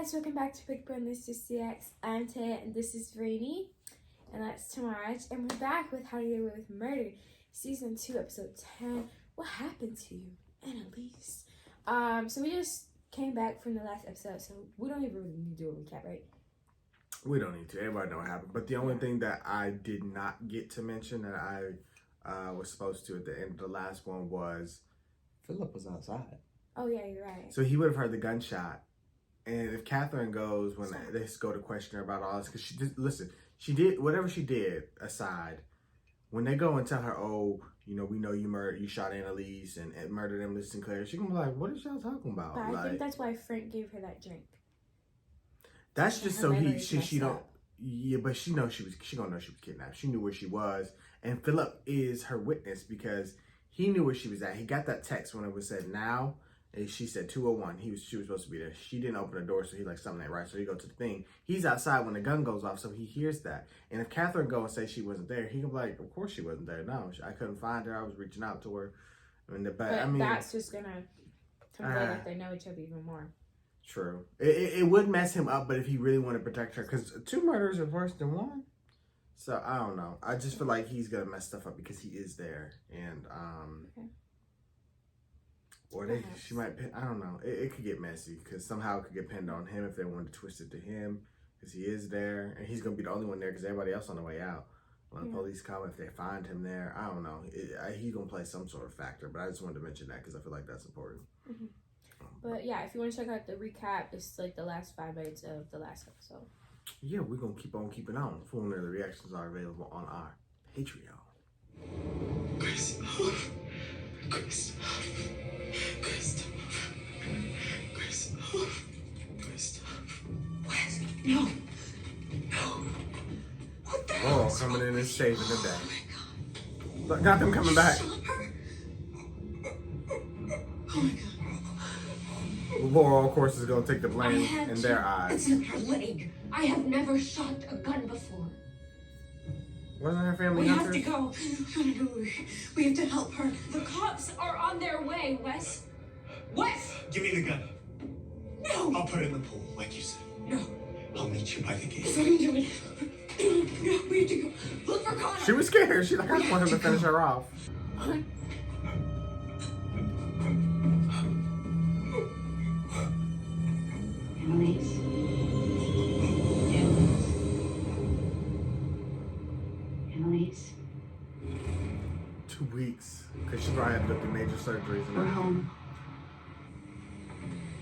guys, welcome back to Big Brother CX. I'm Taya and this is Rainy. And that's Tamaraj. And we're back with How to Get Away with Murder, Season 2, Episode 10. What happened to you, Annalise? So we just came back from the last episode, so we don't even really need to do a recap, right? We don't need to. Everybody know what happened. But the only thing that I did not get to mention that I was supposed to at the end of the last one was Philip was outside. Oh, yeah, you're right. So he would have heard the gunshot. And if Catherine goes, when they go to question her about all this, because she did, listen, she did, whatever she did aside, when they go and tell her, oh, you know, we know you shot Annalise and murdered Emily Sinclair, she gonna be like, what is y'all talking about? But I think that's why Frank gave her that drink. That's just so she don't, yeah, but she gonna know she was kidnapped. She knew where she was. And Philip is her witness because he knew where she was at. He got that text when it was said now. And she said 201. She was supposed to be there. She didn't open the door, so he like something ain't right. So he go to the thing. He's outside when the gun goes off, so he hears that. And if Catherine go and say she wasn't there, he can be like, of course she wasn't there. No, I couldn't find her. I was reaching out to her. But that's just gonna convey that they know each other even more. True. It would mess him up, but if he really wanted to protect her, because 2 murders are worse than 1. So I don't know. I just feel like he's gonna mess stuff up because he is there, and Okay. Or she might, I don't know. It could get messy because somehow it could get pinned on him if they wanted to twist it to him because he is there and he's going to be the only one there because everybody else on the way out. When the police come, if they find him there, I don't know. He's going to play some sort of factor, but I just wanted to mention that because I feel like that's important. Mm-hmm. But yeah, if you want to check out the recap, it's like the last 5 minutes of the last episode. Yeah, we're going to keep on keeping on. Full of the reactions are available on our Patreon. Chris. Wes, no. What the hell? Laurel coming in and saving the day. Look, got them coming back. Oh my god. Laurel, of course, is going to take the blame in their eyes. It's in her leg. I have never shot a gun before. Wasn't her family We hunters? have to go. We have to help her. The cops are on their way, Wes. Wes! Give me the gun. No! I'll put it in the pool, like you said. No. I'll meet you by the gate. What are you doing? No, we have to go. Look for Connor. She was scared. She like, I just want him to finish her off. Annalise. Annalise. 2 weeks. Because she probably had to go through major surgeries. And We're everything. home.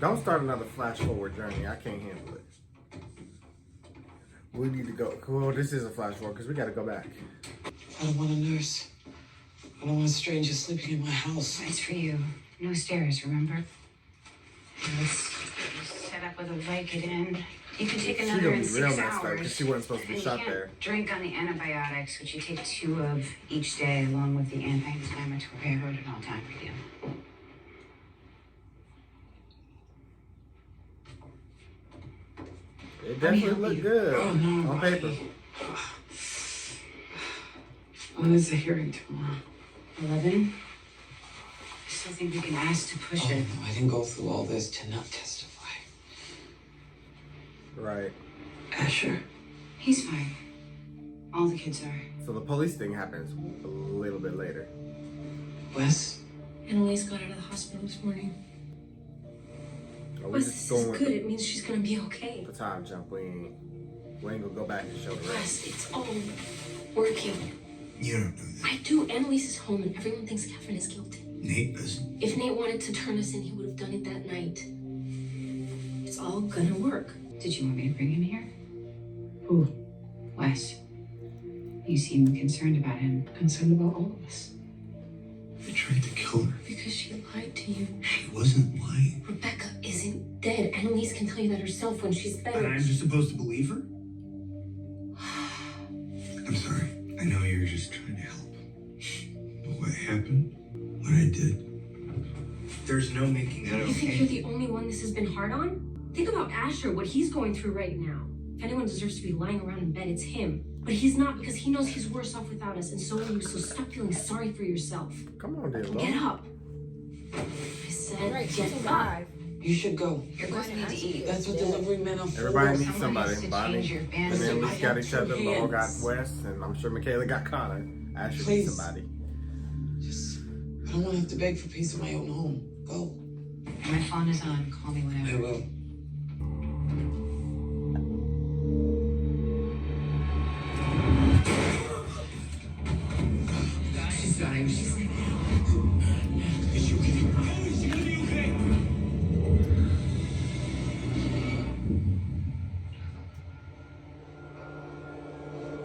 Don't start another flash forward journey. I can't handle it. We need to go. Well, this is a flash forward because we got to go back. I don't want a nurse. I don't want strangers sleeping in my house. It's for you. No stairs, remember? Let's set up with a Vicodin. You can take She's another gonna in be 6 real messed up hours. because she wasn't supposed to be And shot you can't there. drink on the antibiotics, which you take 2 of each day, along with the anti-inflammatory. I wrote it all down for you. It definitely looked good Oh, no. on paper. When is the hearing tomorrow? 11? I still think we can ask to push Oh, it. no, I didn't go through all this to not testify. Right. Asher. He's fine. All the kids are. So the police thing happens a little bit later. Wes? Annalise got out of the hospital this morning. Are we Wes, just this going is with good. It means she's gonna be okay. the time jump? We ain't gonna go back and show the rest. Wes, it's all working. You don't do that. I do. Annalise is home and everyone thinks Catherine is guilty. Nate doesn't. If Nate wanted to turn us in, he would have done it that night. It's all gonna work. Did you want me to bring him here? Who? Wes. You seem concerned about him. Concerned about all of us. I tried to kill her. Because she lied to you. She wasn't lying. Rebecca isn't dead. Annalise can tell you that herself when she's And better. I'm just supposed to believe her? I'm sorry. I know you're just trying to help. But what happened, what I did, there's no making that You think okay. you're the only one this has been hard on? Think about Asher, what he's going through right now. If anyone deserves to be lying around in bed, it's him. But he's not because he knows he's worse off without us, and so are you, so stop feeling sorry for yourself. Come on, dear Get Lord. up. I said, All right, get season up. 5. You should go. You're going to need to eat. That's what delivery men are for. Everybody needs Somebody somebody. needs to Bonnie change your and pants. Annalise got each other. two Laurel got hands. Wes, and I'm sure Michaela got Connor. Ashley Please. needs somebody. Just, I don't want to have to beg for peace in my own home. Go. My phone is on. Call me I whenever. will. She's dying. She's like, Is she okay? Is she gonna be okay?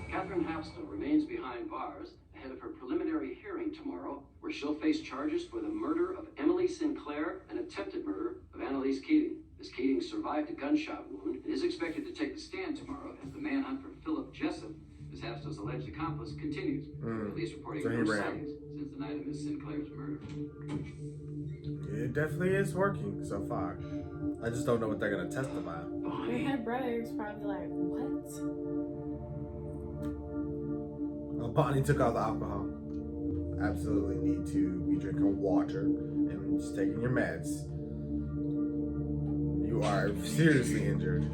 Catherine Hapston remains behind bars ahead of her preliminary hearing tomorrow, where she'll face charges for the murder of Emily Sinclair and attempted murder of Annalise Keating. Ms. Keating survived a gunshot wound and is expected to take the stand tomorrow as the manhunt for Philip Jessup, Ms. Hapston's alleged accomplice, continues. Police reporting So he no ran. sightings since the night of Ms. Sinclair's murder. It definitely is working so far. I just don't know what they're gonna testify. And her brother's probably like, what? Well, Bonnie took all the alcohol. Absolutely need to be drinking water and just taking your meds. You are seriously injured.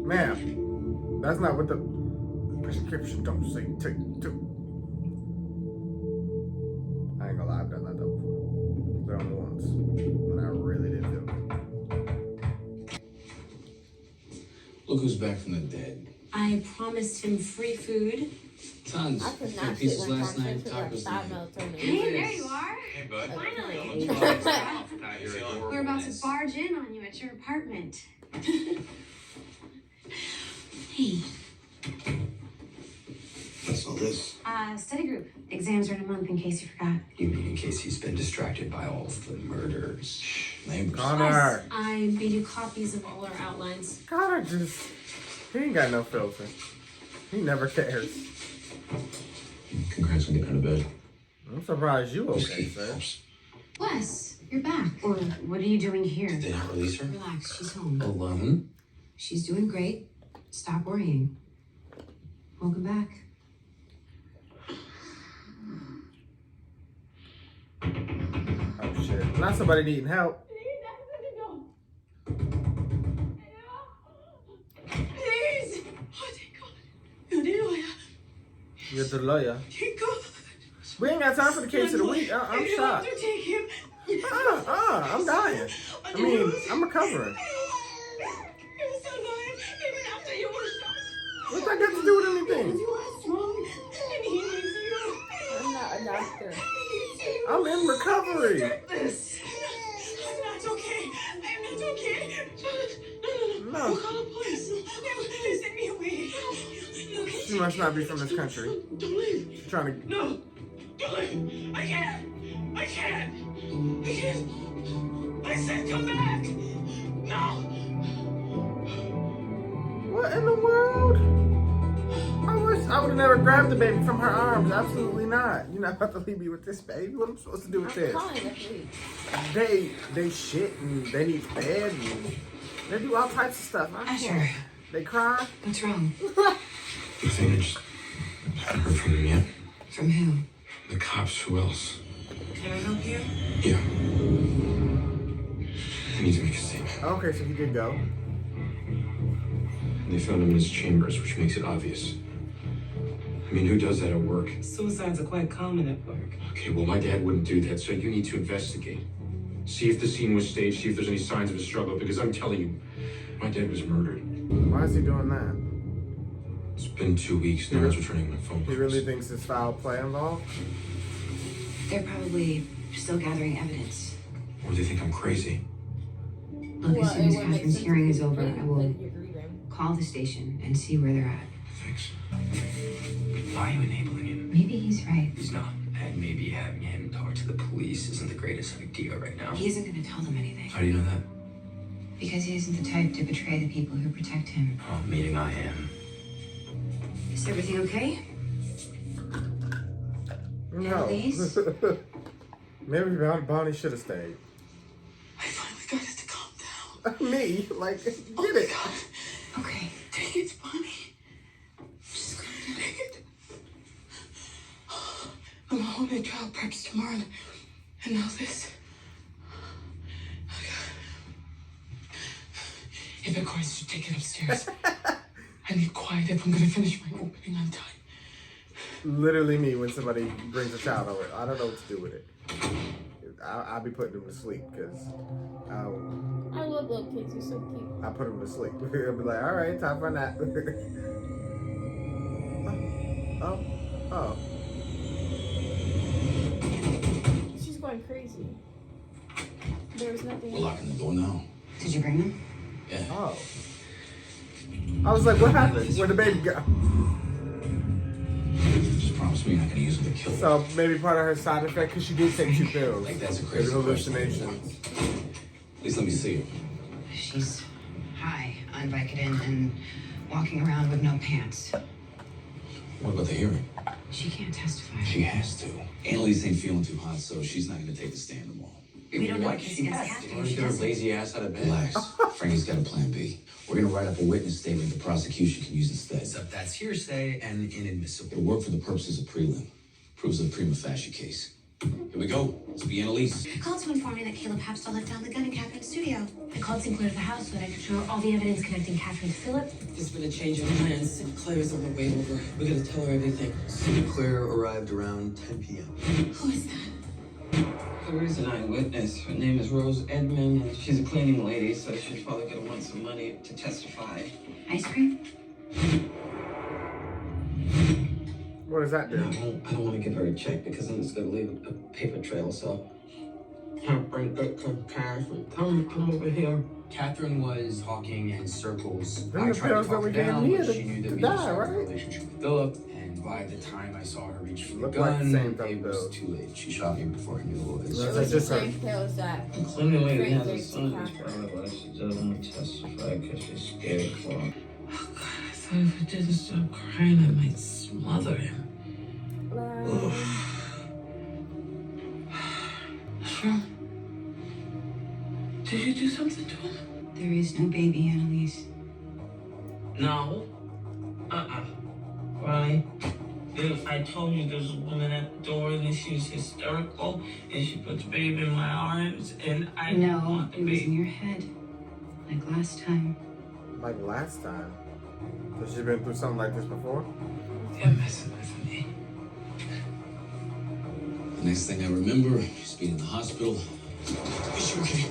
Ma'am, that's not what the prescription don't say. Take. I ain't gonna lie, I've done that though before. But only once. When I really didn't feel good. Look who's back from the dead. I promised him free food. Tons. I could Three not sit pieces one last time night, for like tacos 5 tonight. melatonin. Hey, there you are. Hey, bud. Finally. We're We're about to barge in on you at your apartment. Hey, What's all this? study group. Exams are in a month, in case you forgot. You mean in case he's been distracted by all of the murders? Neighbors. Connor! I made you copies of all our outlines. Connor just, he ain't got no filter. He never cares. Congrats on getting out of bed. I'm surprised you okay, sir. Wes, you're back. Or what are you doing here? Did they not release her? Relax, she's home. Alone? She's doing great. Stop worrying. Welcome back. Oh shit. Not somebody needing help. Please! Oh, thank God. You're the lawyer. You're the lawyer. Thank God. We ain't got time for the case of the week. I'm You shocked. have to take him. I'm dying. I mean, I'm recovering. You're still alive, even after you were shot. What's that got to do with anything? You are strong, and he needs you. I'm not a doctor. He needs you. I'm in recovery. This. I'm not okay. I'm not okay. No. We'll call the police. They send me away. No, She must not be from this country. don't leave. She's trying to. No. Don't leave. I can't. I can't. I can't. I said come back. No. What in the world? I would have never grabbed the baby from her arms. Absolutely not. You're not about to leave me with this baby. What am I supposed to do with I'm this? calling the police. They shit and they need fed and they do all types of stuff. I Asher, can't. They cry. what's wrong? Nothing. I just haven't heard from him yet. From who? The cops. Who else? Can I help you? Yeah. I need to make a statement. Okay, so he did go. They found him in his chambers, which makes it obvious. I mean, who does that at work? Suicides are quite common at work. Okay, well, my dad wouldn't do that, so you need to investigate. See if the scene was staged, see if there's any signs of a struggle, because I'm telling you, my dad was murdered. Why is he doing that? It's been 2 weeks, no one's returning my phone He calls. really thinks there's foul play involved? They're probably still gathering evidence. Or they think I'm crazy. Look, as soon as Catherine's hearing is over, I will You're grieving. call the station and see where they're at. Thanks. Why are you enabling him? Maybe he's right. He's not. And maybe having him talk to the police isn't the greatest idea right now. He isn't going to tell them anything. How do you know that? Because he isn't the type to betray the people who protect him. Oh, meaning I am. Is everything okay? No. Annalise? Maybe Bonnie should have stayed. I finally got it to calm down. Me? Like, get Oh my it. God. Okay. Take it, Bonnie. I'm just gonna take it. I'm a homemade job. preps tomorrow. And now this. If it requires you to take it upstairs, I need quiet if I'm gonna finish my opening on time. Literally me when somebody brings a child over. I don't know what to do with it. I'll be putting them to sleep because I love little kids. They're so cute. I put them to sleep. I'll be like, all right, time for a nap. oh. She's going crazy. There was nothing. We're locking the door now. Did you bring them? Yeah. Oh. I was like, what happened? Where'd the baby go? Just promise me you're not gonna use them to kill her. So maybe part of her side effect, because she did take 2 pills. Like that's a Maybe crazy hallucinations. At least let me see her. She's high on Vicodin and walking around with no pants. What about the hearing? She can't testify. She has to. Annalise ain't feeling too hot, so she's not gonna take the stand tomorrow. We don't know What? what She against has to. Catherine. Why don't She you get her doesn't. lazy ass out of bed? Relax. Frankie's got a plan B. We're gonna write up a witness statement the prosecution can use instead. Except that's hearsay and inadmissible. It'll work for the purposes of prelim. Proves a prima facie case. Here we go. Let's be Annalise. I called to inform me that Caleb Hapstall had found the gun in Catherine's studio. I called Sinclair to the house so that I could show her all the evidence connecting Catherine to Philip. There's been a change in plans. Sinclair's on the way over. We're gonna tell her everything. Sinclair arrived around 10 p.m. Who is that? Claire's an eyewitness. Her name is Rose Edmond, and she's a cleaning lady, so she's probably gonna want some money to testify. Ice cream? What does that do? I don't want to give her a check because then it's gonna leave a paper trail, so can't bring good cash. Come over here. Catherine was talking in circles. Them I the tried to pills that talk were her giving down, me but to she knew that die, we just started right? a relationship with Philip, and by the time I saw her reach for the Look like the gun, same type it of was pills. too late. She shot me before I knew what it That's was. It was just the her. same pills that. The cleaning lady has a Frank son takes who's to paralyzed. She doesn't want to testify because she's scared for him. Oh God, I thought if I didn't stop crying, I might smother him. What's wrong? Did you do something to him? There is no baby, Annalise. No. Why? I told you there's a woman at the door and she was hysterical and she put the baby in my arms and I didn't No, want the it was in baby. your head. Like last time. Like last time. So she's been through something like this before? You're messing with me. The next thing I remember, she's being in the hospital. Is she okay?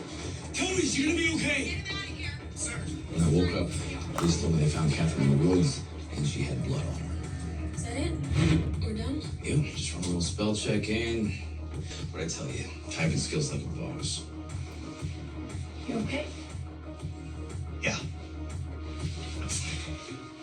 Tell me, is she gonna be okay? Get him out of here. Sir. When I woke up, police told me they found Catherine in the woods and she had blood on her. Is that it? We're done? Yep, just run a little spell check in. But I tell you, typing skills like a boss. You okay? Yeah.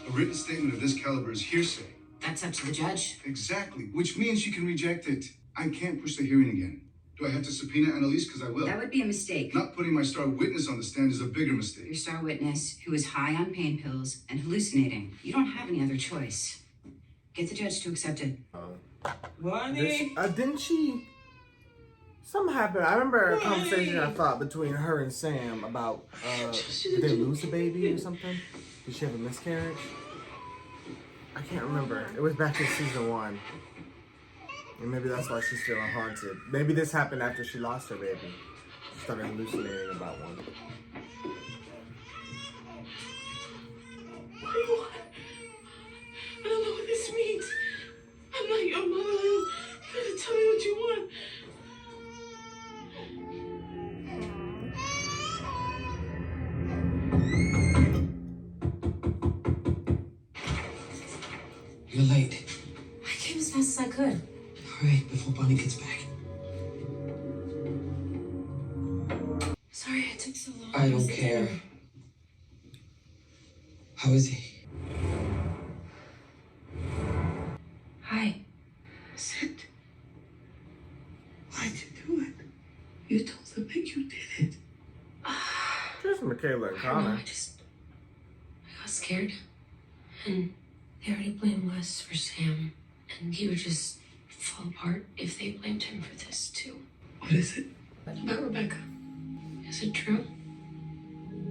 A written statement of this caliber is hearsay. That's up to the judge. Exactly, which means you can reject it. I can't push the hearing again. Do I have to subpoena Annalise? Because I will. That would be a mistake. Not putting my star witness on the stand is a bigger mistake. Your star witness, who is high on pain pills and hallucinating. You don't have any other choice. Get the judge to accept it. Bonnie? Didn't she? Something happened. I remember a conversation I thought between her and Sam about did they lose a baby or something? Did she have a miscarriage? I can't remember. It was back in season 1. And maybe that's why she's feeling haunted. Maybe this happened after she lost her baby. She started hallucinating about one. What do you want? I don't know what this means. I'm not your mother. You gotta tell me what you want. You're late. I came as fast as I could. Hurry before Bonnie gets back. Sorry it took so long. I don't care. How is he? Hi. Sit. Why'd you do it? You told them that you did it. Just Michaela and I don't know, Connor. I got scared. And they already blamed Wes for Sam. And he would just fall apart if they blamed him for this too. What is it? About Rebecca. Is it true?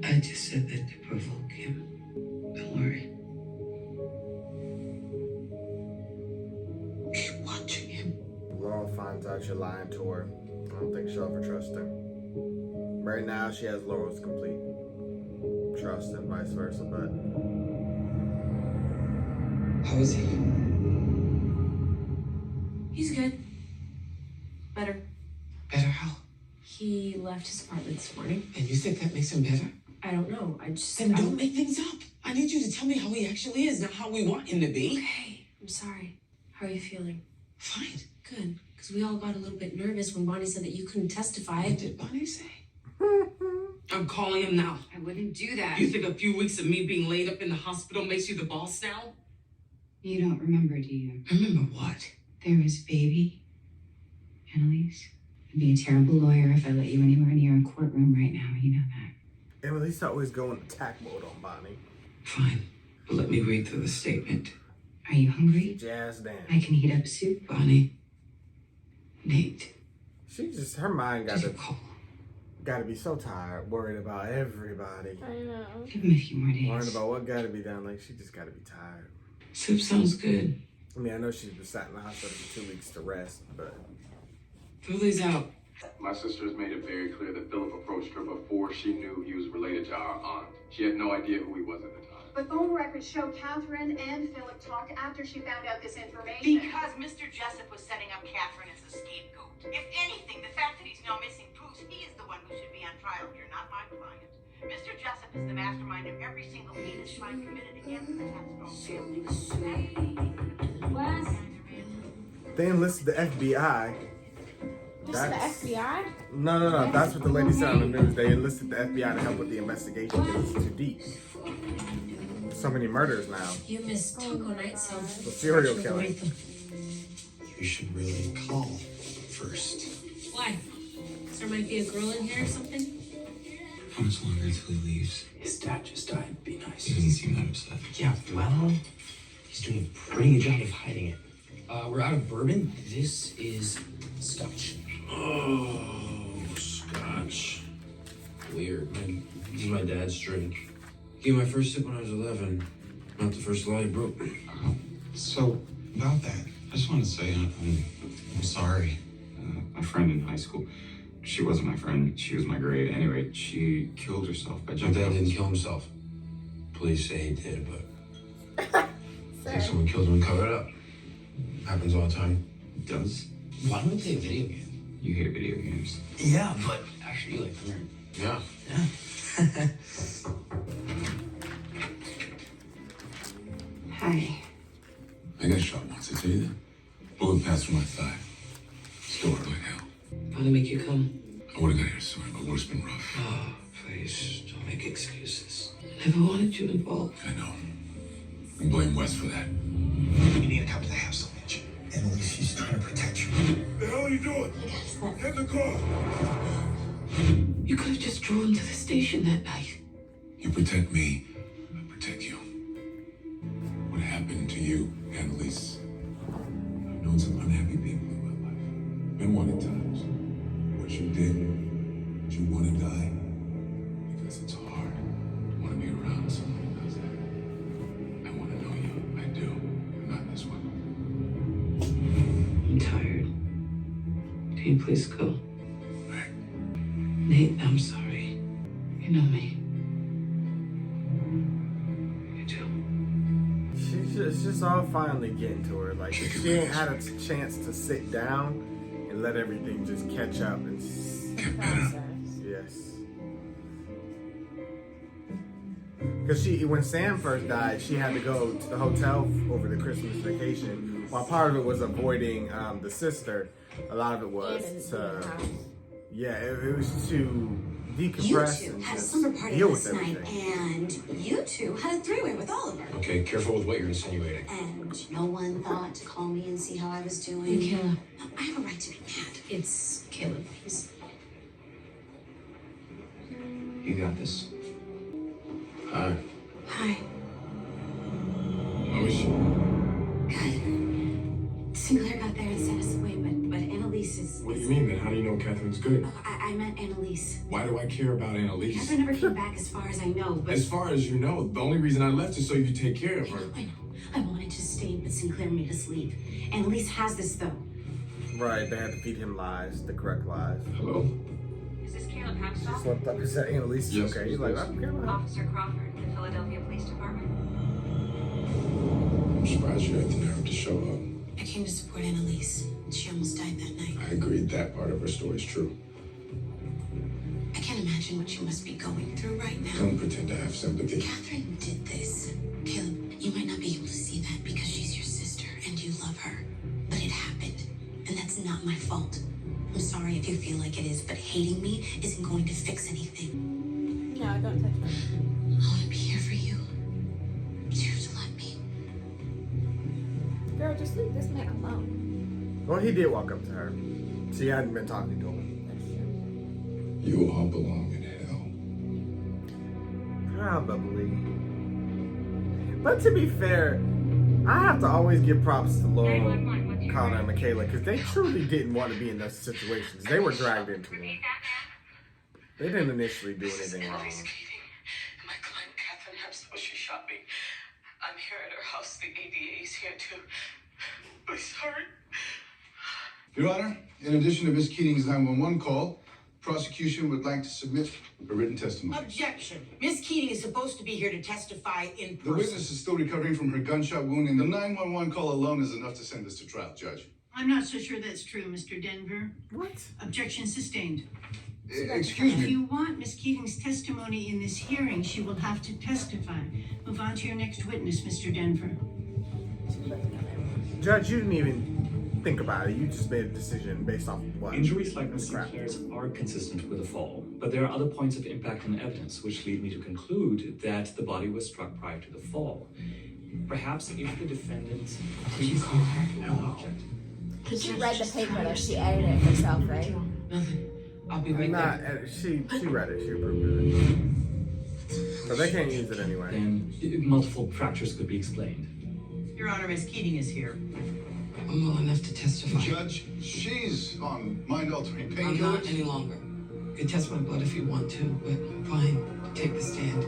I just said that to provoke him. Don't worry. Keep watching him. Laurel finds out you're lying to her. I don't think she'll ever trust him. Right now, she has Laurel's complete trust and vice versa, but... How is he? He's good. Better. Better how? He left his apartment this morning. And you think that makes him better? I don't know. Then don't make things up. I need you to tell me how he actually is, not how we want him to be. Okay. I'm sorry. How are you feeling? Fine. Good. Because we all got a little bit nervous when Bonnie said that you couldn't testify. What did Bonnie say? I'm calling him now. I wouldn't do that. You think a few weeks of me being laid up in the hospital makes you the boss now? You don't remember, do you? Remember what? There was baby. Annalise. I'd be a terrible lawyer if I let you anywhere near a courtroom right now. You know that. Annalise always go in attack mode on Bonnie. Fine. But let me read through the statement. Are you hungry? Jazz down. I can heat up soup. Bonnie. Nate. She just, her mind Just call. got to be so tired, worried about everybody. I know. Give him a few more days. Worried about what got to be done. Like, she just got to be tired. Soup sounds good. I mean, I know she's been sat in the hospital for 2 weeks to rest, but... Fill these out. My sister's made it very clear that Philip approached her before she knew he was related to our aunt. She had no idea who he was at the time. But phone records show Catherine and Philip talked after she found out this information. Because Mr. Jessup was setting up Catherine as a scapegoat. If anything, the fact that he's now missing proves he is the one who should be on trial here, not my client. Mr. Jessup is the mastermind of every single heinous crime committed against the Tapstone family. They enlisted the FBI. This is the FBI? No. That's what the lady said on the news. They enlisted the FBI to help with the investigation because it's too deep. So many murders now. You missed taco night, so... The serial killer. You should really call first. Why? Because there might be a girl in here or something? How much longer until he leaves? His dad just died. Be nice. He doesn't seem that upset. Yeah, well, he's doing a pretty good job of hiding it. We're out of bourbon. This is scotch. Oh, scotch. Weird. This is my dad's drink. He gave me my first sip when I was 11. Not the first law he broke. So, about that, I just wanted to say I'm sorry. My friend in high school, she wasn't my friend, she was my grade. Anyway, she killed herself by My jumping dad off. didn't kill himself. Police say he did, but I think someone killed him and covered it up. Happens all the time. It does? Why don't we play a video game? You hate video games. Yeah, but actually you like to learn. Yeah. Yeah. Hi. I got shot once, I tell you that. Bullet passed through my thigh. Still hurt like hell. How'd it make you come? I would have got here sooner, but work's been rough. Oh, please, don't make excuses. I never wanted you involved. I know. You blame Wes for that. You need to come to the house, don't you? Annalise, she's trying to protect you. What the hell are you doing? Get in the car! You could have just drove to the station that night. You protect me, I protect you. What happened to you, Annalise? I've known some unhappy people in my life. Been one at times. What you did you want to die? Because it's hard to want to be around someone who does that. I want to know you. I do. But not this one. I'm tired. Can you please go? Right. Nate, I'm sorry. You know me. You do. It's just all finally getting to her. Like, she ain't had a chance to sit down and let everything just catch up and Get better. yes. Because when Sam first died, she had to go to the hotel over the Christmas vacation. While part of it was avoiding the sister, a lot of it was to, it was to decompress You two and had a just slumber party deal last with night, everything. and you two had a three-way with Oliver. Okay, careful with what you're insinuating. And no one thought to call me and see how I was doing. Hey, Kayla. I have a right to be mad. It's Caleb, please. You got this. Hi. Hi. How is she? Good. Sinclair got there and sent us away, but Annalise is... What do you mean then? How do you know Catherine's good? Oh, I meant Annalise. Why do I care about Annalise? Catherine never came back as far as I know, but... As far as you know, the only reason I left is so you take care of her. I know. I wanted to stay, but Sinclair made us leave. Annalise has this, though. Right, they had to feed him lies, the correct lies. Hello? Is this Caleb She Hapstall? slept up and said Annalise is Yes, okay. He's like, I don't care about her. Officer Crawford, the Philadelphia Police Department. I'm surprised you had the nerve to show up. I came to support Annalise. She almost died that night. I agreed that part of her story is true. I can't imagine what you must be going through right now. Don't pretend to have sympathy. Catherine did this. Caleb, you might not be able to see that because she's your sister and you love her. But it happened. And that's not my fault. I'm sorry if you feel like it is, but hating me isn't going to fix anything. No, don't touch me. I want to be here for you. Choose to let me. Girl, just leave this man alone. Well, he did walk up to her. She hadn't been talking to him. You all belong in hell. Probably. But to be fair, I have to always give props to Laurel, Connor, and Michaela because they truly didn't want to be in those situations. They were dragged into them. They didn't initially do anything wrong. My client, Catherine Hapstall, she shot me. I'm here at her house. The ADA is here too. Please hurry. Your Honor, in addition to Miss Keating's 911 call, prosecution would like to submit a written testimony. Objection. Miss Keating is supposed to be here to testify in The person. witness is still recovering from her gunshot wound, and the 911 call alone is enough to send us to trial, Judge. I'm not so sure that's true, Mr. Denver. What? Objection sustained. Excuse If me. you want Miss Keating's testimony in this hearing, she will have to testify. Move on to your next witness, Mr. Denver. Judge, you didn't even think about it. You just made a decision based off of what? Injuries like Miss Sinclair's are consistent with a fall, but there are other points of impact in the evidence which lead me to conclude that the body was struck prior to the fall. Perhaps if the defendant previously no object. She read the paper though. She edited it herself, right? Nothing. I'll be right there. She read it. She approved it. But they can't use it anyway. Then multiple fractures could be explained. Your Honor, Miss Keating is here. I'm well enough to testify. Judge, she's on mind-altering I'm painkillers. not any longer. You can test my blood if you want to, but fine. Take the stand.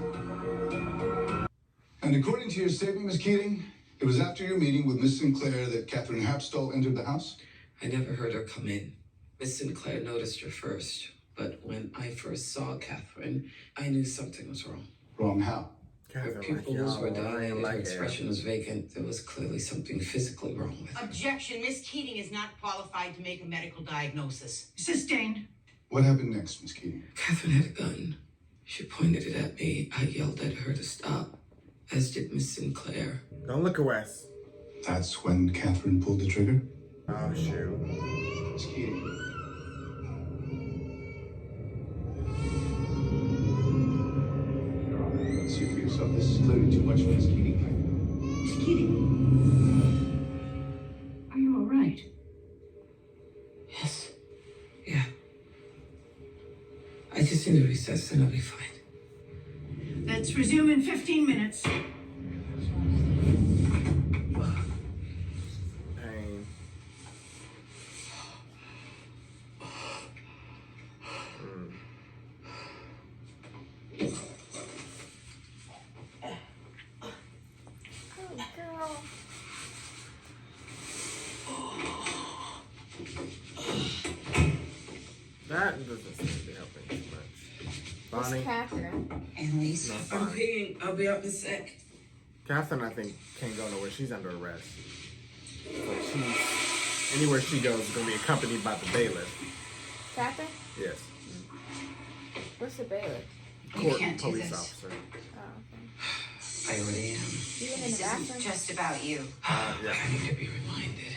And according to your statement, Miss Keating, it was after your meeting with Miss Sinclair that Catherine Hapstall entered the house? I never heard her come in. Miss Sinclair noticed her first, but when I first saw Catherine, I knew something was wrong. Wrong how? Her pupils were dilated, her expression was vacant. There was clearly something physically wrong with her. Objection. Miss Keating is not qualified to make a medical diagnosis. Sustained. What happened next, Miss Keating? Catherine had a gun. She pointed it at me. I yelled at her to stop, as did Miss Sinclair. Don't look at Wes. That's when Catherine pulled the trigger? Oh, shoot. Miss Keating. Your Honor, you don't see for yourself. This is clearly too much for Miss Keating. Miss Keating. Are you all right? Yes. Yeah. I just need to recess and I'll be fine. Let's resume in 15 minutes. Pain. That doesn't seem to be helping too much. Bonnie? It's Catherine. Annalise. No, I'm Bonnie. peeing. I'll be out in a sec. Catherine, I think, can't go nowhere. She's under arrest. So anywhere she goes is going to be accompanied by the bailiff. Catherine? Yes. What's the bailiff? Court can't do police this. officer. Oh, okay. I already am. You in the This bathroom? isn't just about you. Yeah. I need to be reminded.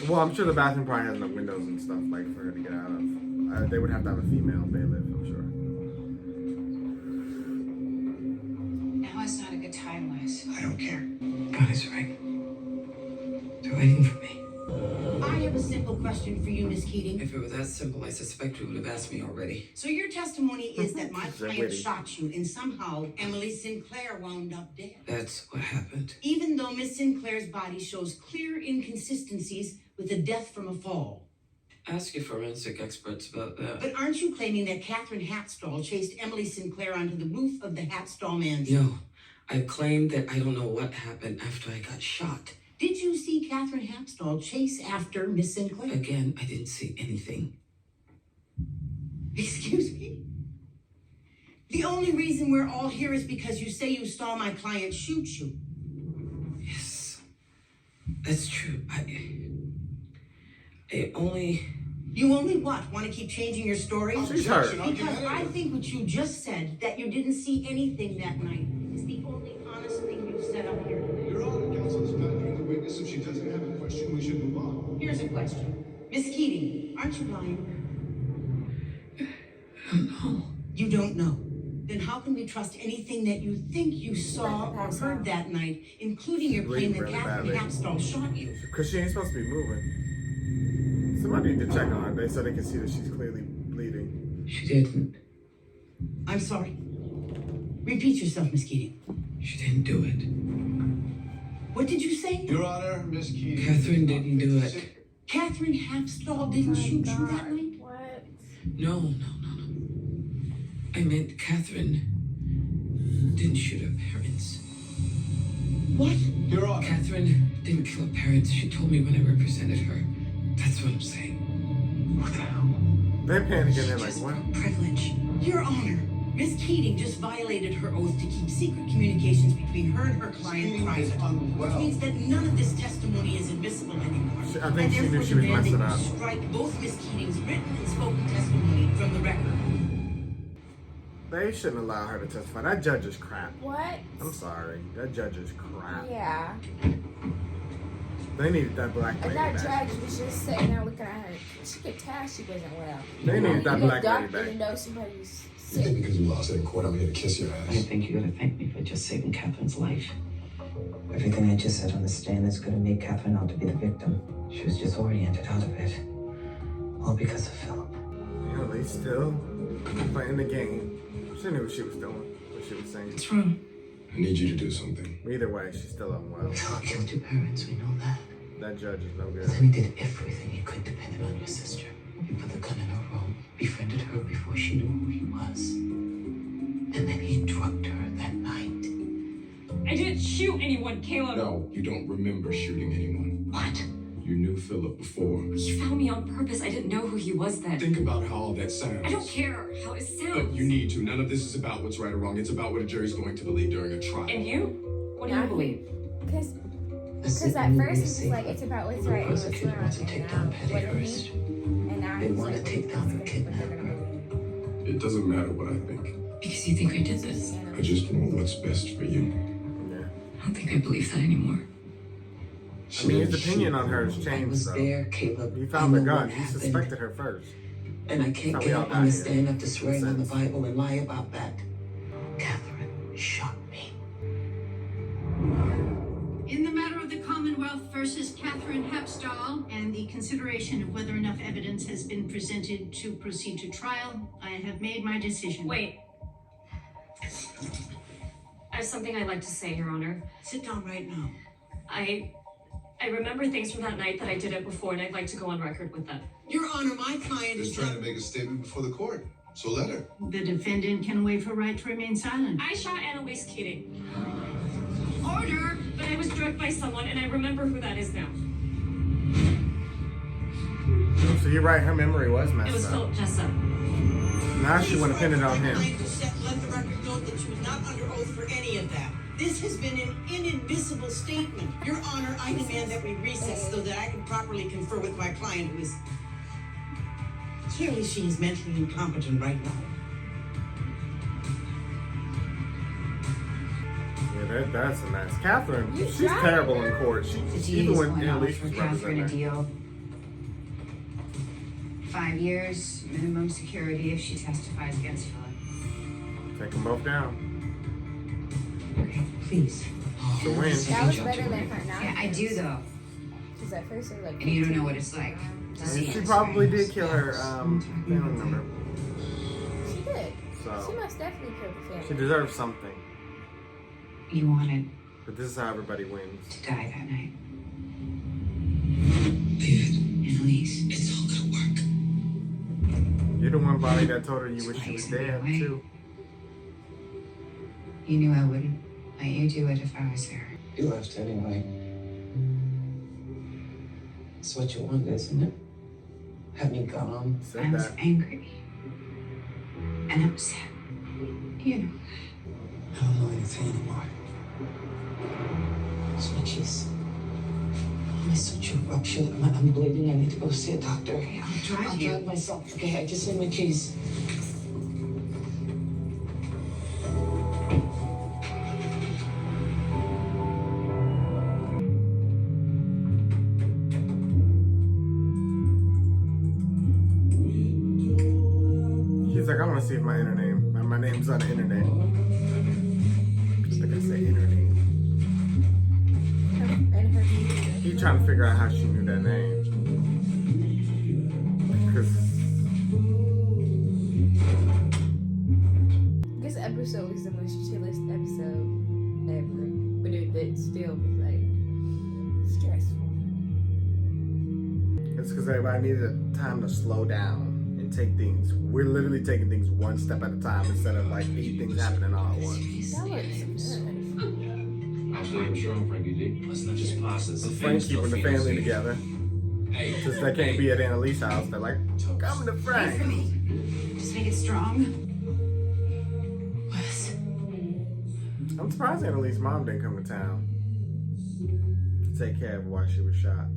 Well, I'm sure the bathroom probably has no windows and stuff like for her to get out of. They would have to have a female bailiff, I'm sure. Now is not a good time, Wes. I don't care. God is right. They're waiting for me. I have a simple question for you, Miss Keating. If it were that simple, I suspect you would have asked me already. So your testimony is that my Is that client witty? shot you and somehow Emily Sinclair wound up dead. That's what happened. Even though Miss Sinclair's body shows clear inconsistencies with a death from a fall. Ask your forensic experts about that. But aren't you claiming that Catherine Hapstall chased Emily Sinclair onto the roof of the Hapstall mansion? No. I claim that I don't know what happened after I got shot. Did you see Catherine Hapstall chase after Miss Sinclair? Again, I didn't see anything. Excuse me? The only reason we're all here is because you say you saw my client shoot you. Yes, that's true. I only... You only what? Want to keep changing your story? She's hurt. Because I think what you just said, that you didn't see anything that night, is the only honest thing you've said up here today. Your Honor, counsel is badgering the witness. If she doesn't have a question, we should move on. Here's a question. Miss Keating, aren't you lying? No. You don't know. Then how can we trust anything that you think you saw or heard that night, including your claim that Catherine Hapstall shot you? Because she ain't supposed to be moving. Somebody need to check on her so they can see that she's clearly bleeding. She didn't. I'm sorry. Repeat yourself, Miss Keating. She didn't do it. What did you say? Your Honor, Miss Keating. Catherine didn't do it. Catherine Hapstall didn't shoot you that night? What? No. I meant Catherine didn't shoot her parents. What? Your Honor. Catherine didn't kill her parents. She told me when I represented her. That's what I'm saying. What the hell? They're panicking. They're like, what? Privilege. Your Honor, Miss Keating just violated her oath to keep secret communications between her and her client private. Which means that none of this testimony is admissible anymore. I think she knew she was messing up. Strike both Miss Keating's written and spoken testimony from the record. They shouldn't allow her to testify. That judge is crap. What? I'm sorry. That judge is crap. Yeah. They needed that black lady And that back. judge was just sitting there looking at her. She could tell she wasn't well. They needed that black lady doctor back. to know somebody's You sick. think because you lost it in court, I'm here to kiss your ass? I think you gotta thank me for just saving Catherine's life. Everything I just said on the stand is going to make Catherine out to be the victim. She was disoriented out of it. All because of Philip. You know, they still playing the game. She knew what she was doing, what she was saying. What's wrong? I need you to do something. Either way, she's still unwell. Philip killed your parents, we know that. That judge is no good. But then he did everything he could dependent on your sister. He put the gun in her room, befriended her before she knew who he was. And then he drugged her that night. I didn't shoot anyone, Caleb. No, you don't remember shooting anyone. What? You knew Philip before. You found me on purpose. I didn't know who he was then. Think about how all that sounds. I don't care how it sounds. But you need to. None of this is about what's right or wrong. It's about what a jury's going to believe during a trial. And you? What do you believe? Because at first it's like it's about what's right and what's Prosecutor wrong. wants to take down Petty What do you first. mean? And now They he's want to like, take down her kidnapper. It doesn't matter what I think. Because you think I did this. I just want what's best for you. I don't think I believe that anymore. I mean, his opinion on her has I changed, was though. there, Caleb. He found the I know gun. what He happened. suspected her first. And I can't That's how we get all up got on the here. stand after swearing on the Makes sense. Bible and lie about that. Catherine shot me. In the matter of the Commonwealth versus Catherine Hapstall and the consideration of whether enough evidence has been presented to proceed to trial, I have made my decision. Wait. I have something I'd like to say, Your Honor. Sit down right now. I remember things from that night that I did it before, and I'd like to go on record with that. Your Honor, my client Just is trying to make a statement before the court. So let her. The defendant can waive her right to remain silent. I shot Annalise Keating. Order! But I was drugged by someone, and I remember who that is now. So you're right, her memory was It messed was up. Philip Jessup. Now she want to pin it on him. Let the record note that she was not under oath for any of that. This has been an inadmissible statement. Your Honor, I demand that we recess so that I can properly confer with my client, who is... Clearly, she is mentally incompetent right now. Yeah, that's a mess. Catherine, You she's tried terrible her. in court. The Even DA's when going to Annalise offer was Catherine a representing her. deal. 5 years, minimum security if she testifies against Philip. Take them both down. Okay, please. The win. That was better than her now. Yeah, I do though. Because at first it was like. And you don't know what it's like to see And she her probably scream. did kill her, I don't remember. She did. So, She most definitely killed the family. she deserves something. You wanted But this is how everybody wins. to die that night. Vivid. Annalise, it's all gonna work. You're the one body that told her you wish she was dead, too. You knew I wouldn't let you do it if I was there. You left anyway. It's what you want, isn't it? Have me calm. I was angry and upset. You know. I don't know anything anymore. It's my cheese. My suture ruptured. I'm bleeding. I need to go see a doctor. I'll drive myself. Okay, I just need my keys. He's like, I want to see if my name's on the internet. I think I said internet. And her He's trying to figure out how she knew that name. Because this episode was the most chillest episode ever. But it still was like stressful. it's because everybody needed time to slow down and take things. We're literally taking things one step at a time instead of like 8 things happening all at once. That looks good. How's William strong, Frankie D? Let's not just process. So Frank keeping the family together. Hey. Since they can't be at Annalise's house, they're like, come to Frank. Just make it strong. Wes. I'm surprised Annalise's mom didn't come to town to take care of her while she was shot.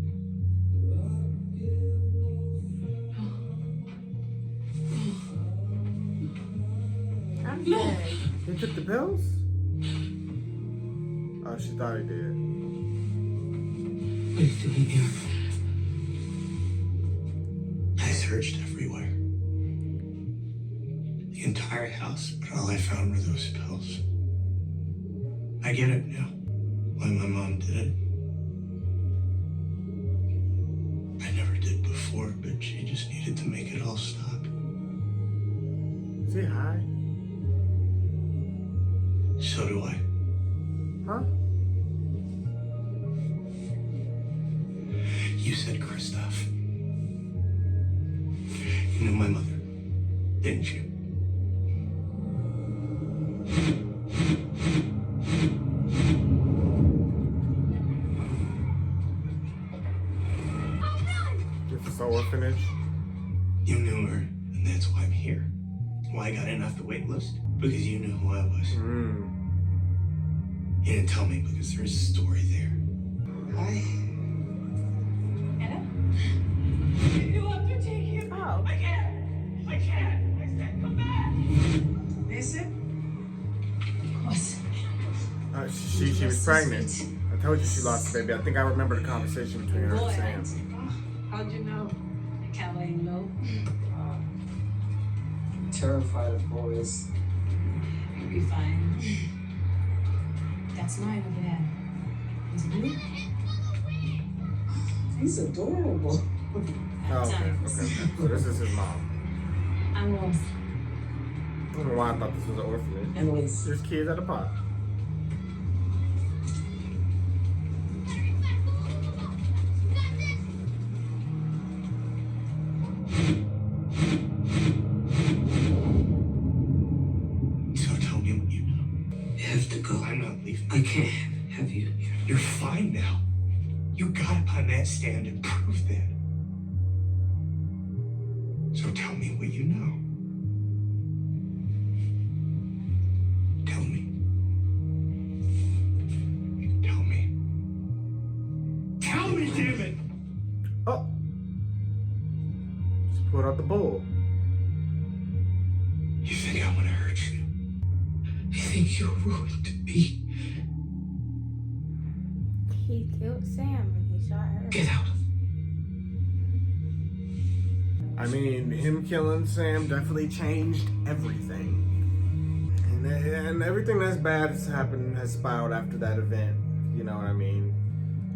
I'm good. He took the pills? Oh, she thought he did. What are you doing here? I searched everywhere. The entire house, but all I found were those pills. I get it now. Why my mom did it. I never did before, but she just needed to make it all stop. Is he high? So do I. Huh? You said Christoph. You knew my mother, didn't you? This is orphanage. You knew her, and that's why I'm here. Why I got in off the wait list? Because you knew who I was. You didn't tell me because there's a story there. Hi. Anna? You have to take him. Oh. I can't. I said come back. Listen. What's She was pregnant. I told you she lost the baby. I think I remember the conversation between her and Sam. How'd you know? I can't let him know. Terrified of boys. You'll be fine. That's mine over there. Is it you? He's adorable. Oh, okay. So this is his mom. I'm lost. I don't know why I thought this was an orphanage. Annalise. There's kids at a pot. So tell me what you know. You have to go. I'm not leaving. I can't have you here. You're fine now. You got up on that stand and proved that. So tell me what you know. Tell me. Tell me. Tell me, damn it! Oh. Just pulled out the bull. You think I want to hurt you? I think you ruined me. He killed Sam and he shot her. Get out. I mean, him killing Sam definitely changed everything. And everything that's bad has happened has spiraled after that event. You know what I mean?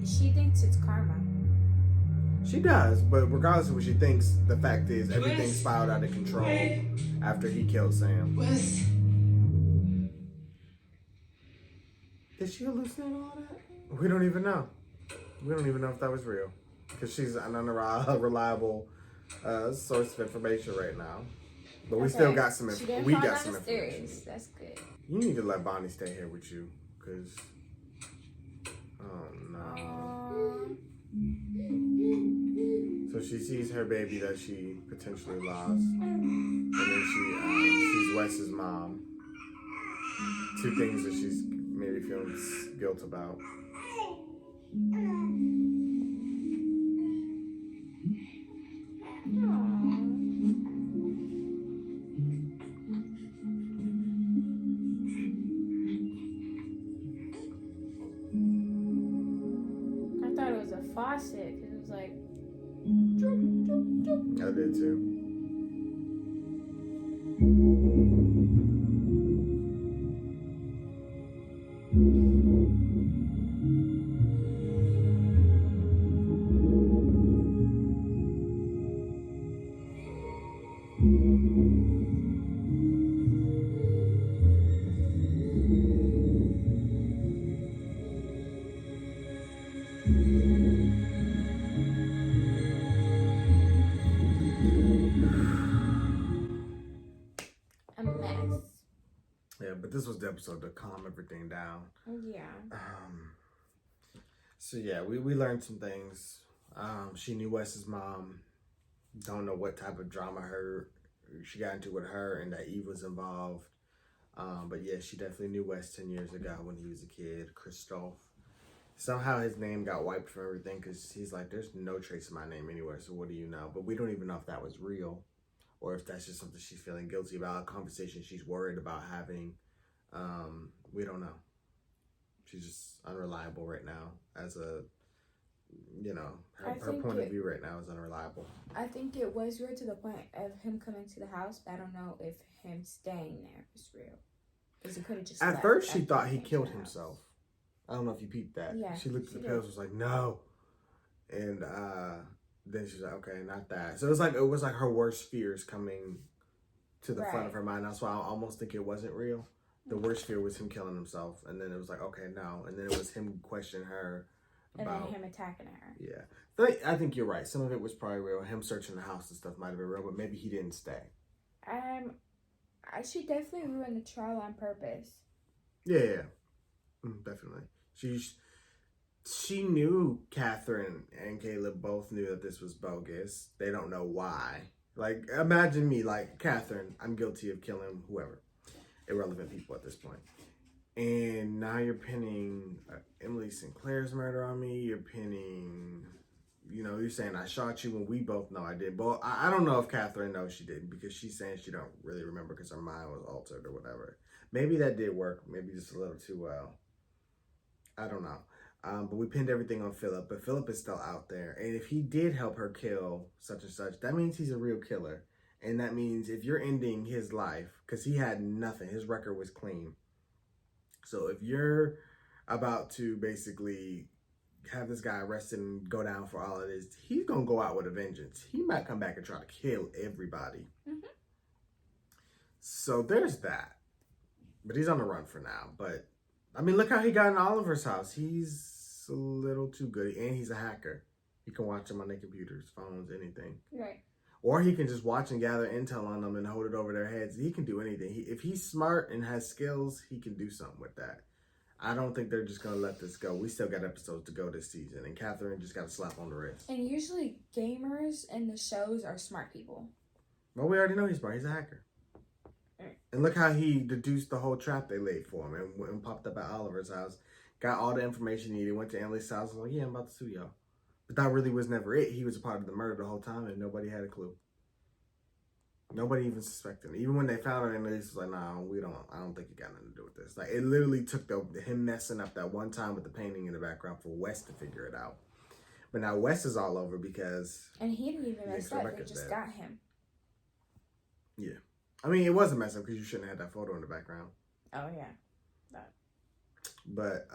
She thinks it's karma. She does, but regardless of what she thinks, the fact is everything spiraled out of control after he killed Sam. Wes. Did she hallucinate all that? We don't even know. We don't even know if that was real. Because she's an unreliable source of information right now. But we still got some information. We got some information. That's good. You need to let Bonnie stay here with you. Because, oh no. So she sees her baby that she potentially lost, and then she sees Wes's mom. Two things that she's maybe feeling guilt about. I thought it was a faucet because it was like. I did too. A mess. Yeah, but this was the episode to calm everything down. Yeah. So yeah, we learned some things. She knew Wes's mom. Don't know what type of drama she got into with her and that Eve was involved. But yeah, she definitely knew Wes 10 years ago when he was a kid, Christoph. Somehow his name got wiped from everything because he's like, there's no trace of my name anywhere, so what do you know? But we don't even know if that was real or if that's just something she's feeling guilty about, a conversation she's worried about having. We don't know. She's just unreliable right now as a, her point of view right now is unreliable. I think it was real to the point of him coming to the house, but I don't know if him staying there was real. Because he could have just At first, she thought he killed himself. I don't know if you peeped that. Yeah, she looked at the pills and was like, no. And then she's like, okay, not that. So it was like her worst fears coming to the front of her mind. That's why I almost think it wasn't real. The worst fear was him killing himself. And then it was like, okay, no. And then it was him questioning her about... And then him attacking her. Yeah. But I think you're right. Some of it was probably real. Him searching the house and stuff might have been real, but maybe he didn't stay. She definitely ruined the trial on purpose. Yeah. Definitely. She knew Catherine and Caleb both knew that this was bogus. They don't know why. Like, imagine me, like, Catherine, I'm guilty of killing whoever. Irrelevant people at this point. And now you're pinning Emily Sinclair's murder on me. You're pinning, you're saying I shot you when we both know I did. But I don't know if Catherine knows she did because she's saying she don't really remember because her mind was altered or whatever. Maybe that did work. Maybe just a little too well. I don't know. But we pinned everything on Philip. But Philip is still out there. And if he did help her kill such and such, that means he's a real killer. And that means if you're ending his life, because he had nothing, his record was clean. So if you're about to basically have this guy arrested and go down for all of this, he's going to go out with a vengeance. He might come back and try to kill everybody. Mm-hmm. So there's that. But he's on the run for now. But, I mean, look how he got in Oliver's house. He's a little too good. And he's a hacker. He can watch them on their computers, phones, anything. Right. Or he can just watch and gather intel on them and hold it over their heads. He can do anything. If he's smart and has skills, he can do something with that. I don't think they're just going to let this go. We still got episodes to go this season. And Catherine just got a slap on the wrist. And usually gamers in the shows are smart people. Well, we already know he's smart. He's a hacker. Right. And look how he deduced the whole trap they laid for him and popped up at Oliver's house. Got all the information he needed. Went to Annalise's house. Was like, yeah, I'm about to sue y'all. But that really was never it. He was a part of the murder the whole time and nobody had a clue. Nobody even suspected him. Even when they found her, Annalise was like, nah, I don't think it got nothing to do with this. Like, it literally took him messing up that one time with the painting in the background for Wes to figure it out. But now Wes is all over because... And he didn't even mess up. They just got him. Yeah. I mean, it was a mess up because you shouldn't have had that photo in the background. Oh, yeah. That. But,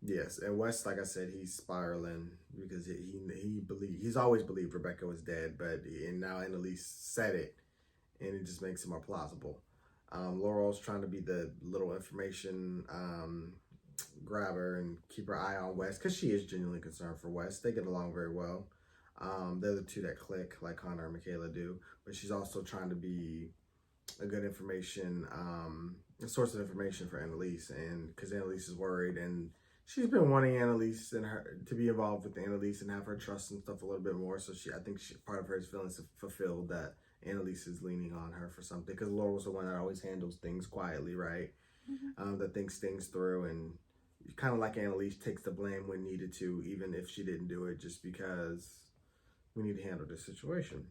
yes, and Wes, like I said, he's spiraling because he's always believed Rebecca was dead, and now Annalise said it, and it just makes it more plausible. Laurel's trying to be the little information grabber and keep her eye on Wes because she is genuinely concerned for Wes. They get along very well. They're the two that click like Connor and Michaela do, but she's also trying to be a good information, a source of information for Annalise, and because Annalise is worried and she's been wanting Annalise and her to be involved with Annalise and have her trust and stuff a little bit more. So I think part of her is feeling fulfilled that Annalise is leaning on her for something, because Laurel's the one that always handles things quietly, right? That thinks things through, and kind of like Annalise takes the blame when needed to, even if she didn't do it, just because we need to handle this situation.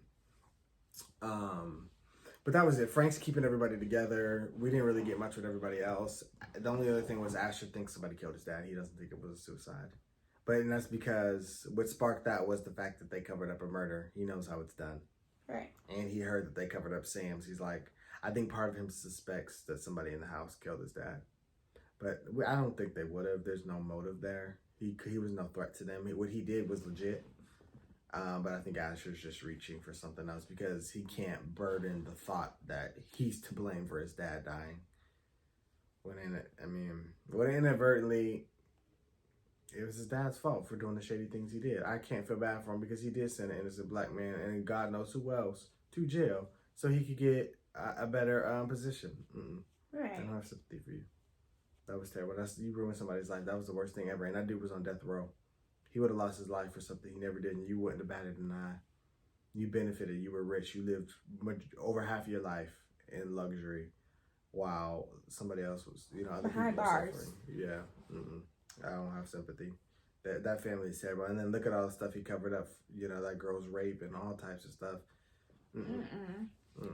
But that was it. Frank's keeping everybody together. We didn't really get much with everybody else. The only other thing was Asher thinks somebody killed his dad. He doesn't think it was a suicide. And that's because what sparked that was the fact that they covered up a murder. He knows how it's done. Right. And he heard that they covered up Sam's. He's like, I think part of him suspects that somebody in the house killed his dad. But I don't think they would have. There's no motive there. He was no threat to them. What he did was legit. But I think Asher's just reaching for something else because he can't burden the thought that he's to blame for his dad dying. When inadvertently, it was his dad's fault for doing the shady things he did. I can't feel bad for him because he did send an innocent black man, and God knows who else, to jail so he could get a better position. Right. I don't have sympathy for you. That was terrible. You ruined somebody's life. That was the worst thing ever. And that dude was on death row. He would have lost his life for something he never did, and you wouldn't have batted an eye. You benefited. You were rich. You lived over half your life in luxury, while somebody else was, other people were suffering. Yeah. I don't have sympathy. That family is terrible. And then look at all the stuff he covered up. That girl's rape and all types of stuff.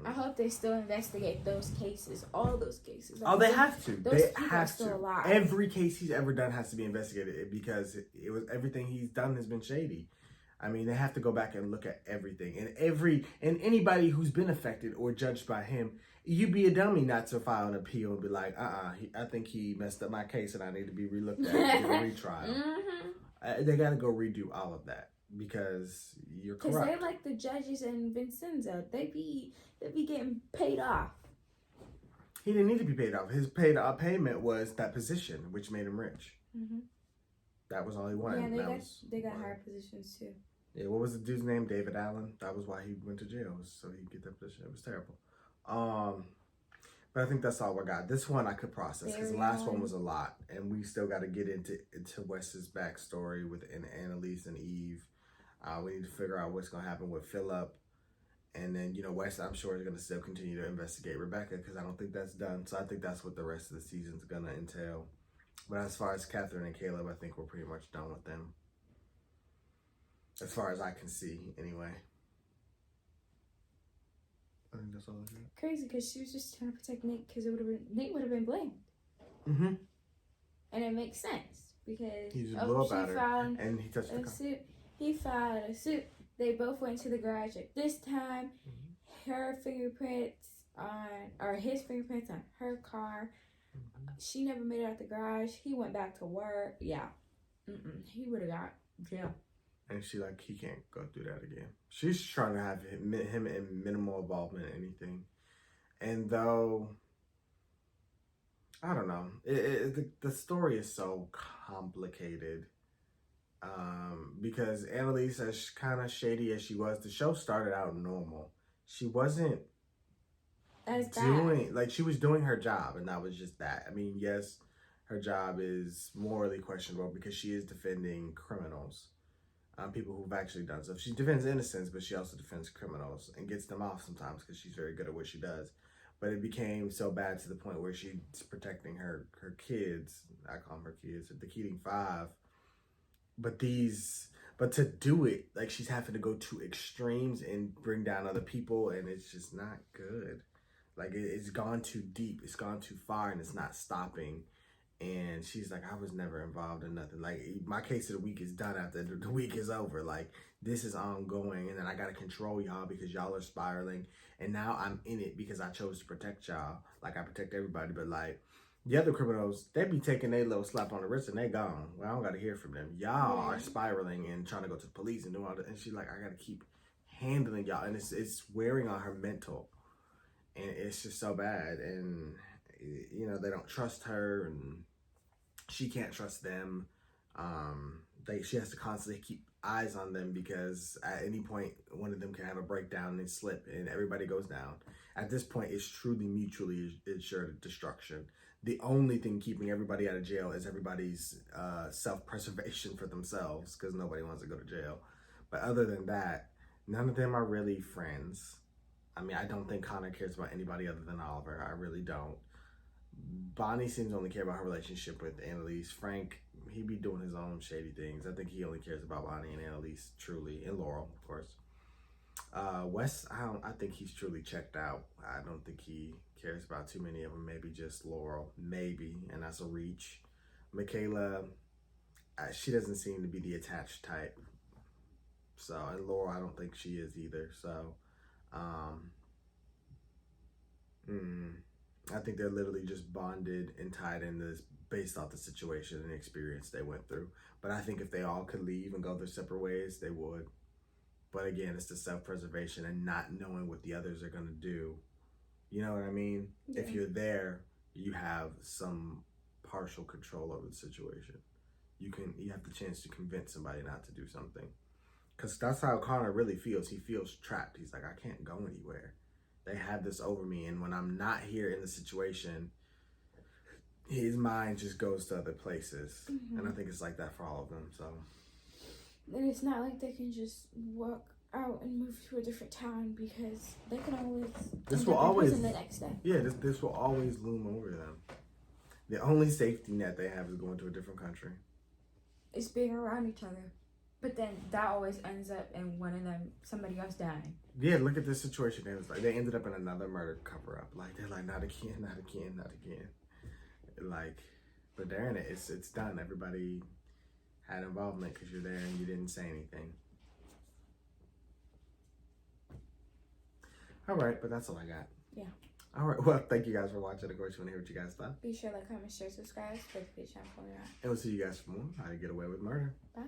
I hope they still investigate those cases, all those cases. Oh, they have to. They people have are still to. alive. Every case he's ever done has to be investigated because it was everything he's done has been shady. I mean, they have to go back and look at everything, and anybody who's been affected or judged by him. You'd be a dummy not to file an appeal and be like, I think he messed up my case and I need to be relooked at and get a retrial. They got to go redo all of that because you're corrupt. Because they like the judges in Vincenzo. They be getting paid off. He didn't need to be paid off. His payment was that position, which made him rich. That was all he wanted. Yeah, they got higher positions too. Yeah, what was the dude's name? David Allen. That was why he went to jail, so he could get that position. It was terrible. But I think that's all we got. This one I could process because the last one was a lot, and we still got to get into Wes's backstory with Annalise and Eve. We need to figure out what's gonna happen with Philip, and then Wes, I'm sure, is gonna still continue to investigate Rebecca because I don't think that's done. So I think that's what the rest of the season's gonna entail. But as far as Catherine and Caleb, I think we're pretty much done with them. As far as I can see, anyway. I think that's all I got. Crazy, because she was just trying to protect Nate because Nate would have been blamed. And it makes sense because he just blew up at her and he touched the suit. He filed a suit. They both went to the garage at this time. His fingerprints on her car. She never made it out the garage. He went back to work. Yeah. He would have got jail. And he can't go through that again. She's trying to have him in minimal involvement in anything. And though, I don't know, the story is so complicated. Because Annalise, as kind of shady as she was, the show started out normal. She wasn't she was doing her job, and that was just that. I mean, yes, her job is morally questionable because she is defending criminals. People who've actually done stuff. She defends innocents, but she also defends criminals and gets them off sometimes because she's very good at what she does. But it became so bad to the point where she's protecting her kids. I call them her kids, the Keating Five. But to do it, she's having to go to extremes and bring down other people, and it's just not good. It's gone too deep, it's gone too far, and it's not stopping. And she's like, I was never involved in nothing. My case of the week is done after the week is over. This is ongoing, and then I gotta control y'all because y'all are spiraling. And now I'm in it because I chose to protect y'all. I protect everybody, but the other criminals, they be taking their little slap on the wrist and they gone. Well, I don't gotta hear from them. Y'all are spiraling and trying to go to the police and do all that. And she's like, I gotta keep handling y'all. And it's wearing on her mental. And it's just so bad. And, they don't trust her and she can't trust them. She has to constantly keep eyes on them because at any point, one of them can have a breakdown and slip and everybody goes down. At this point, it's truly mutually assured destruction. the only thing keeping everybody out of jail is everybody's self-preservation for themselves, because nobody wants to go to jail. But other than that, none of them are really friends. I mean, I don't think Connor cares about anybody other than Oliver. I really don't. Bonnie seems to only care about her relationship with Annalise. Frank, he be doing his own shady things. I think he only cares about Bonnie and Annalise, truly, and Laurel, of course. Wes, I think he's truly checked out. I don't think he cares about too many of them. Maybe just Laurel, maybe, and that's a reach. Michaela, she doesn't seem to be the attached type. So, and Laurel, I don't think she is either. So, I think they're literally just bonded and tied in this based off the situation and the experience they went through. But I think if they all could leave and go their separate ways, they would. But again, it's the self-preservation and not knowing what the others are going to do. You know what I mean? Yeah. If you're there, you have some partial control over the situation. You have the chance to convince somebody not to do something. Because that's how Connor really feels. He feels trapped. He's like, I can't go anywhere. They have this over me. And when I'm not here in the situation, his mind just goes to other places. Mm-hmm. And I think it's like that for all of them. So. And it's not like they can just walk out and move to a different town, because they can always the next day. Yeah, this will always loom over them. The only safety net they have is going to a different country. It's being around each other. But then that always ends up in one of them, somebody else dying. Yeah, look at this situation. It was like they ended up in another murder cover up. Like they're like, not again, not again, not again. Like, but they're in it. It's done. Everybody had involvement because you're there and you didn't say anything. All right, but that's all I got. Yeah. All right, well, thank you guys for watching. Of course, you want to hear what you guys thought. Be sure to like, comment, share, subscribe, click the channel for that. And we'll see you guys for more How to Get Away with Murder. Bye.